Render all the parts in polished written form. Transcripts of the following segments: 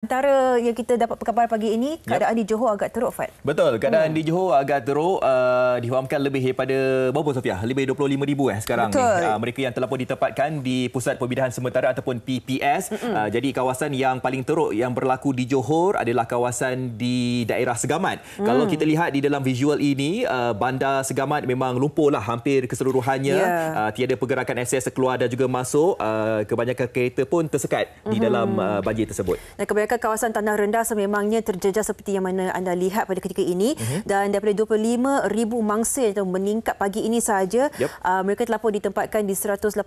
Antara yang kita dapat kabar pagi ini, keadaan di Johor agak teruk, Fad. Betul, keadaan di Johor agak teruk. Difahamkan lebih daripada berapa, Sofia? Lebih 25,000 sekarang ni. Mereka yang telah pun ditempatkan di Pusat Pembinaan Sementara ataupun PPS. Jadi kawasan yang paling teruk yang berlaku di Johor adalah kawasan di daerah Segamat. Kalau kita lihat di dalam visual ini, bandar Segamat memang lumpuhlah hampir keseluruhannya. Tiada pergerakan akses keluar dan juga masuk. Kebanyakan kereta pun tersekat di dalam banjir tersebut. Dan kebanyakan kawasan tanah rendah sememangnya terjejas seperti yang mana anda lihat pada ketika ini. Dan daripada 25,000 mangsa yang meningkat pagi ini sahaja, mereka telah pun ditempatkan di 187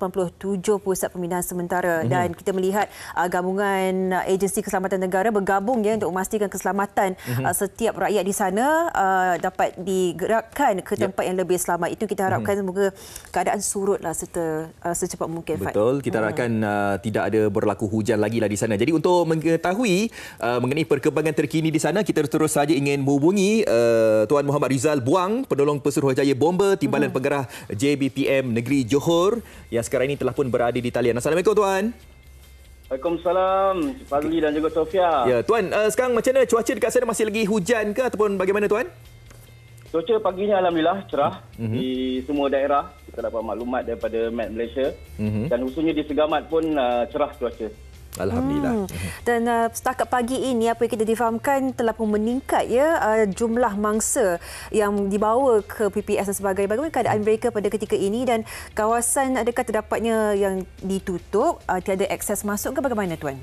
pusat pembinaan sementara. Dan kita melihat gabungan agensi keselamatan negara bergabung untuk memastikan keselamatan setiap rakyat di sana dapat digerakkan ke tempat yang lebih selamat. Itu kita harapkan semoga keadaan surutlah serta secepat mungkin. Betul, kita harapkan tidak ada berlaku hujan lagi di sana. Jadi untuk mengetahui mengenai perkembangan terkini di sana, kita terus saja ingin menghubungi Tuan Muhammad Rizal Buang, penolong Pesuruhjaya Bomba Timbalan Pengarah JBPM Negeri Johor yang sekarang ini telah pun berada di talian. Assalamualaikum, Tuan. Waalaikumsalam, Fazli dan juga Sofia. Ya, Tuan, sekarang macam mana cuaca dekat sana? Masih lagi hujan ke ataupun bagaimana, Tuan? Cuaca pagi ni alhamdulillah cerah di semua daerah. Kita dapat maklumat daripada Met Malaysia dan khususnya di Segamat pun cerah cuaca. Alhamdulillah. Dan setakat pagi ini apa yang kita difahamkan telah pun meningkat jumlah mangsa yang dibawa ke PPS dan sebagainya. Bagaimana keadaan mereka pada ketika ini dan kawasan adakah terdapatnya yang ditutup, tiada akses masuk ke bagaimana, Tuan?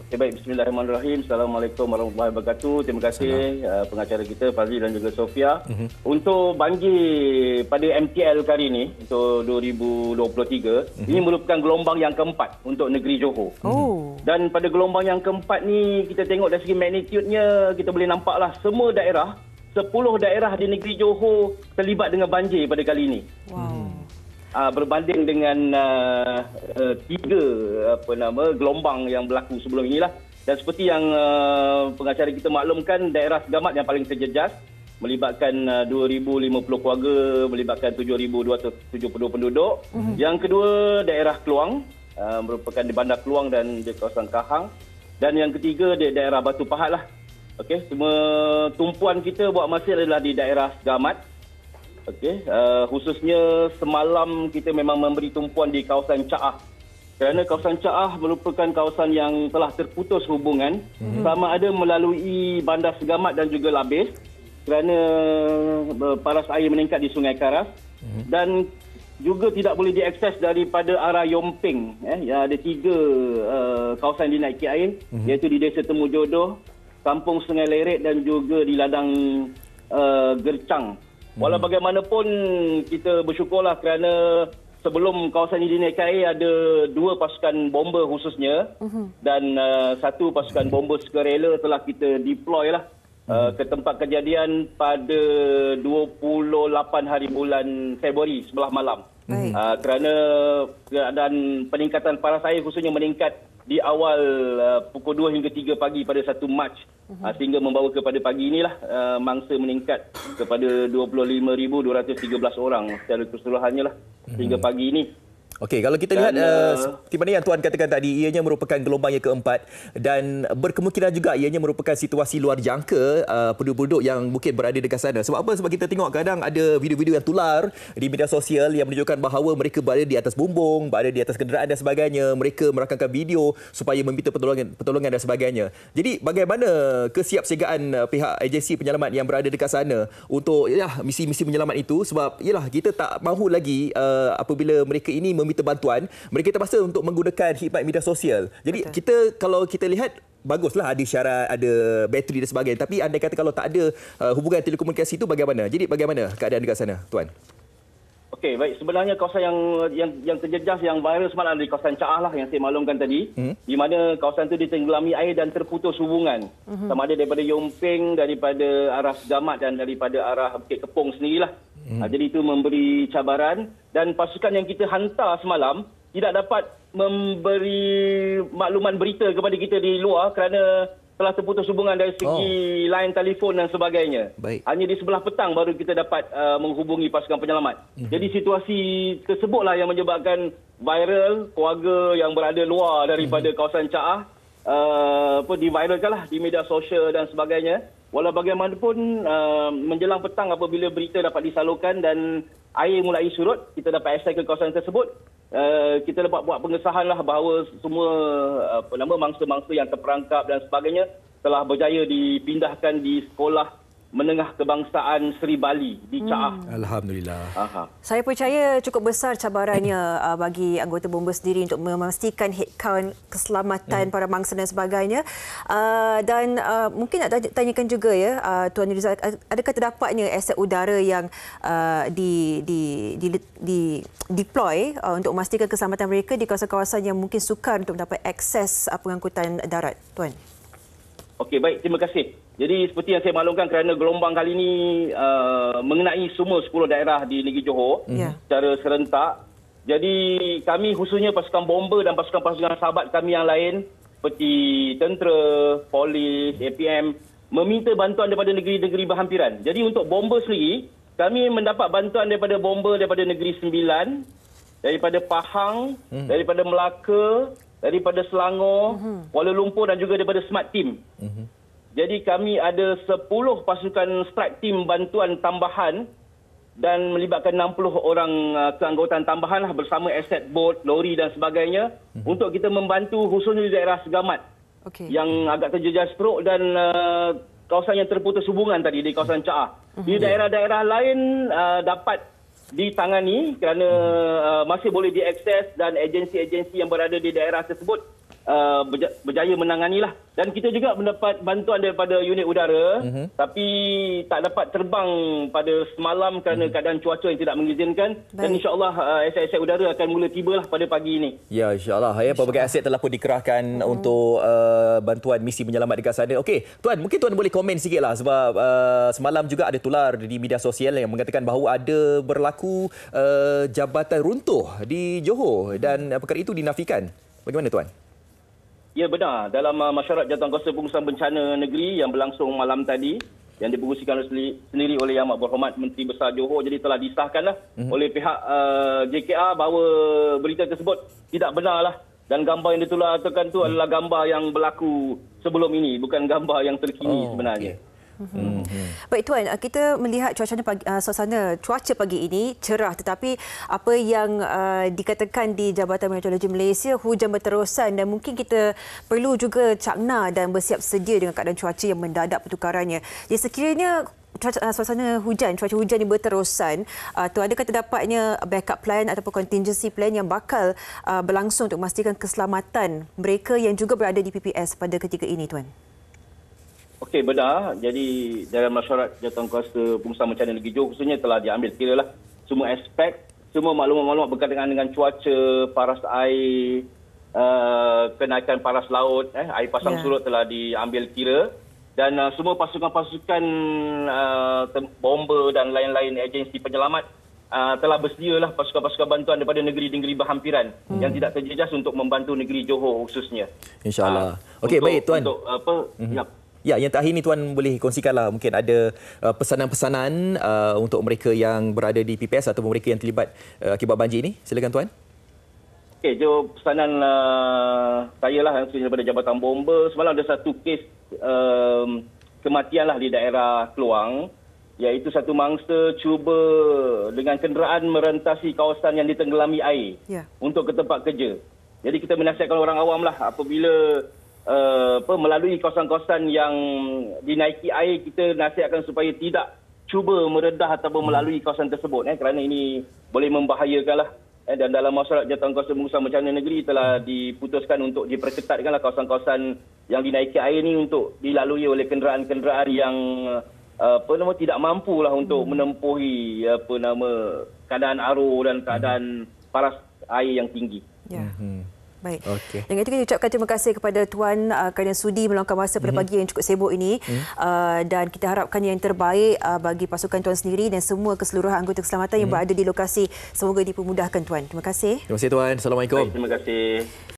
Okay, baik, bismillahirrahmanirrahim. Assalamualaikum warahmatullahi wabarakatuh. Terima kasih pengacara kita Fazli dan juga Sofia. Untuk banjir pada MTL kali ini untuk 2023, ini merupakan gelombang yang keempat untuk negeri Johor. Dan pada gelombang yang keempat ni kita tengok dari segi magnitudenya, kita boleh nampaklah semua daerah, 10 daerah di negeri Johor terlibat dengan banjir pada kali ini. Berbanding dengan tiga gelombang yang berlaku sebelum inilah. Dan seperti yang pengacara kita maklumkan, daerah Segamat yang paling terjejas melibatkan 2,050 keluarga, melibatkan 7,272 penduduk. Yang kedua daerah Kluang, merupakan di Bandar Kluang dan di kawasan Kahang. Dan yang ketiga di daerah Batu Pahat lah. Okey, semua tumpuan kita buat masa adalah di daerah Segamat. Okey, khususnya semalam kita memang memberi tumpuan di kawasan Caah. Kerana kawasan Caah merupakan kawasan yang telah terputus hubungan sama ada melalui Bandar Segamat dan juga Labis kerana paras air meningkat di Sungai Karas dan juga tidak boleh diakses daripada arah Yomping. Ada tiga kawasan dinaiki air, iaitu di Desa Temu Jodoh, Kampung Sungai Leret dan juga di Ladang Gercang. Walau bagaimanapun kita bersyukurlah kerana sebelum kawasan ini dinaiki air ada 2 pasukan bomba khususnya dan 1 pasukan bomba sukarela telah kita deploy lah ke tempat kejadian pada 28 hari bulan Februari sebelah malam. Kerana keadaan peningkatan paras air khususnya meningkat di awal pukul 2 hingga 3 pagi pada 1 Mac sehingga membawa kepada pagi inilah mangsa meningkat kepada 25,213 orang secara keseluruhannya lah hingga pagi ini. Okey, kalau kita lihat seperti mana yang Tuan katakan tadi, ianya merupakan gelombang yang keempat dan berkemungkinan juga ianya merupakan situasi luar jangka penduduk yang mungkin berada dekat sana. Sebab apa? Sebab kita tengok kadang ada video-video yang tular di media sosial yang menunjukkan bahawa mereka berada di atas bumbung, berada di atas kenderaan dan sebagainya. Mereka merakamkan video supaya meminta pertolongan dan sebagainya. Jadi bagaimana kesiapsiagaan pihak agensi penyelamat yang berada dekat sana untuk misi-misi penyelamat itu? Sebab kita tak mahu lagi apabila mereka ini meminta bantuan, mereka terpaksa untuk menggunakan khidmat media sosial. Jadi kalau kita lihat baguslah ada syarat, ada bateri dan sebagainya, tapi andai kata kalau tak ada hubungan telekomunikasi itu bagaimana? Jadi bagaimana keadaan dekat sana, Tuan? Okey, baik, sebenarnya kawasan yang terjejas yang viral semalam di kawasan Caah lah yang saya maklumkan tadi, di mana kawasan itu ditenggelami air dan terputus hubungan. Sama ada daripada Yomping, daripada arah Segamat dan daripada arah Bukit Kepong sendirilah. Jadi itu memberi cabaran dan pasukan yang kita hantar semalam tidak dapat memberi makluman berita kepada kita di luar kerana telah terputus hubungan dari segi line telefon dan sebagainya. Hanya di sebelah petang baru kita dapat menghubungi pasukan penyelamat. Jadi situasi tersebutlah yang menyebabkan viral keluarga yang berada luar daripada kawasan Caah diviralkanlah di media sosial dan sebagainya. Walau bagaimanapun menjelang petang apabila berita dapat disalurkan dan air mulai surut, kita dapat akses ke kawasan tersebut. Kita dapat buat pengesahan lah bahawa semua mangsa-mangsa yang terperangkap dan sebagainya telah berjaya dipindahkan di sekolah menengah kebangsaan Seri Bali di Caah. Alhamdulillah. Saya percaya cukup besar cabarannya bagi anggota bomba sendiri untuk memastikan head count keselamatan para mangsa dan sebagainya. Dan mungkin nak tanyakan juga ya, Tuan Rizal, adakah terdapatnya aset udara yang deploy untuk memastikan keselamatan mereka di kawasan-kawasan yang mungkin sukar untuk mendapat akses pengangkutan darat, Tuan? Okey, baik. Terima kasih. Jadi seperti yang saya maklumkan, kerana gelombang kali ini mengenai semua 10 daerah di negeri Johor secara serentak. Jadi kami khususnya pasukan bomba dan pasukan-pasukan sahabat kami yang lain seperti tentera, polis, APM meminta bantuan daripada negeri-negeri berhampiran. Jadi untuk bomba sendiri, kami mendapat bantuan daripada bomba daripada Negeri Sembilan, daripada Pahang, daripada Melaka, daripada Selangor, Kuala Lumpur dan juga daripada Smart Team. Jadi kami ada 10 pasukan strike team bantuan tambahan dan melibatkan 60 orang keanggotaan tambahan bersama aset bot, lori dan sebagainya untuk kita membantu khususnya di daerah Segamat yang agak terjejas teruk dan kawasan yang terputus hubungan tadi di kawasan Caah. Di daerah-daerah lain dapat ditangani kerana masih boleh diakses dan agensi-agensi yang berada di daerah tersebut berjaya menanganilah. Dan kita juga mendapat bantuan daripada unit udara tapi tak dapat terbang pada semalam kerana keadaan cuaca yang tidak mengizinkan. Dan insya-Allah aset-aset udara akan mula tibalah pada pagi ini. Ya, insya-Allah. Pelbagai aset telah pun dikerahkan untuk bantuan misi menyelamat dekat sana. Okey, Tuan, mungkin Tuan boleh komen sikitlah sebab semalam juga ada tular di media sosial yang mengatakan bahawa ada berlaku jabatan runtuh di Johor dan perkara itu dinafikan. Bagaimana, Tuan? Ya, benar. Dalam mesyuarat Jawatankuasa Pengurusan Bencana Negeri yang berlangsung malam tadi, yang dipengerusikan sendiri oleh Yang Amat Berhormat Menteri Besar Johor, jadi telah disahkanlah oleh pihak JKR bahawa berita tersebut tidak benarlah. Dan gambar yang ditularkan itu adalah gambar yang berlaku sebelum ini, bukan gambar yang terkini sebenarnya. Baik, Tuan, kita melihat suasana cuaca pagi ini cerah, tetapi apa yang dikatakan di Jabatan Meteorologi Malaysia, hujan berterusan dan mungkin kita perlu juga cakna dan bersiap sedia dengan keadaan cuaca yang mendadak pertukarannya. Jadi sekiranya suasana cuaca hujan yang berterusan, adakah terdapatnya backup plan ataupun contingency plan yang bakal berlangsung untuk memastikan keselamatan mereka yang juga berada di PPS pada ketika ini, Tuan? Okey, benar. Jadi dalam mesyuarat Jawatankuasa Pengurusan Bencana Negeri Johor khususnya telah diambil kiralah semua aspek, semua maklumat-maklumat berkaitan dengan cuaca, paras air, kenaikan paras laut, air pasang surut telah diambil kira. Dan semua pasukan-pasukan bomba dan lain-lain agensi penyelamat telah bersedialah pasukan-pasukan bantuan daripada negeri-negeri berhampiran yang tidak terjejas untuk membantu negeri Johor khususnya. InsyaAllah. Okey, baik, Tuan. Untuk Ya, yang terakhir ni Tuan boleh kongsikanlah mungkin ada pesanan-pesanan untuk mereka yang berada di PPS ataupun mereka yang terlibat akibat banjir ini. Silakan, Tuan. Okey, pesanan saya lah daripada Jabatan Bomba. Semalam ada satu kes kematian lah di daerah Keluang, iaitu satu mangsa cuba dengan kenderaan merentasi kawasan yang ditenggelami air untuk ke tempat kerja. Jadi kita menasihatkan orang awam lah apabila melalui kawasan-kawasan yang dinaiki air, kita nasihatkan supaya tidak cuba meredah ataupun melalui kawasan tersebut kerana ini boleh membahayakanlah. Dan dalam mesyuarat Jawatankuasa Pengurusan Bencana Negeri telah diputuskan untuk diperketatkanlah kawasan-kawasan yang dinaiki air ini untuk dilalui oleh kenderaan-kenderaan yang tidak mampulah untuk menempuhi keadaan arus dan keadaan paras air yang tinggi. Ya. Baik. Dengan itu kita ucapkan terima kasih kepada Tuan kerana sudi meluangkan masa pada pagi yang cukup sibuk ini dan kita harapkan yang terbaik bagi pasukan Tuan sendiri dan semua keseluruhan anggota keselamatan yang berada di lokasi. Semoga dipermudahkan, Tuan. Terima kasih. Terima kasih, Tuan. Assalamualaikum. Baik, terima kasih.